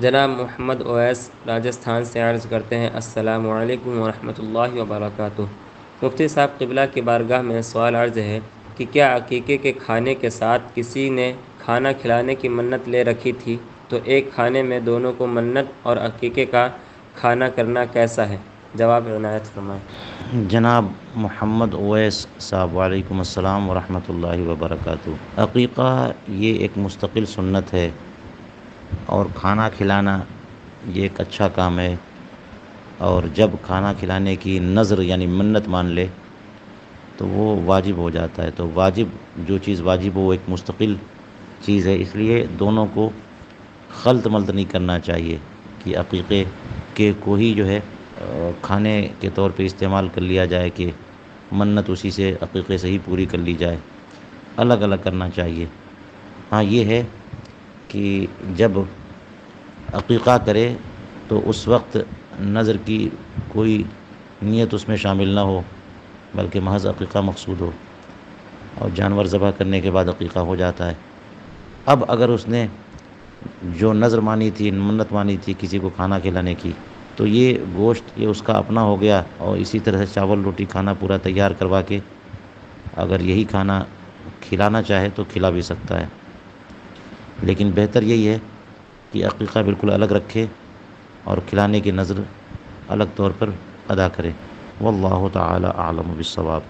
جناب محمد اویس راجستھان سے عرض کرتے ہیں، السلام علیکم ورحمۃ اللہ وبرکاتہ۔ مفتی صاحب، قبلہ کی بارگاہ میں سوال عرض ہے کہ کیا عقیقے کے کھانے کے ساتھ کسی نے کھانا کھلانے کی منت لے رکھی تھی تو ایک کھانے میں دونوں کو منت اور عقیقے کا کھانا کرنا کیسا ہے؟ جواب عنایت فرمائیں۔ جناب محمد اویس صاحب، وعلیکم السلام ورحمۃ اللہ وبرکاتہ۔ عقیقہ یہ ایک مستقل سنت ہے، اور کھانا کھلانا یہ ایک اچھا کام ہے، اور جب کھانا کھلانے کی نذر یعنی منت مان لے تو وہ واجب ہو جاتا ہے۔ تو واجب جو چیز واجب ہو وہ ایک مستقل چیز ہے، اس لیے دونوں کو خلط ملط نہیں کرنا چاہیے کہ عقیقے کے کو ہی جو ہے کھانے کے طور پہ استعمال کر لیا جائے کہ منت اسی سے عقیقے سے ہی پوری کر لی جائے، الگ الگ کرنا چاہیے۔ ہاں یہ ہے کہ جب عقیقہ کرے تو اس وقت نذر کی کوئی نیت اس میں شامل نہ ہو، بلکہ محض عقیقہ مقصود ہو، اور جانور ذبح کرنے کے بعد عقیقہ ہو جاتا ہے۔ اب اگر اس نے جو نذر مانی تھی، منت مانی تھی کسی کو کھانا کھلانے کی، تو یہ گوشت یہ اس کا اپنا ہو گیا، اور اسی طرح سے چاول روٹی کھانا پورا تیار کروا کے اگر یہی کھانا کھلانا چاہے تو کھلا بھی سکتا ہے، لیکن بہتر یہی ہے کہ عقیقہ بالکل الگ رکھے اور کھلانے کی نذر الگ طور پر ادا کرے۔ واللہ تعالی اعلم بالصواب۔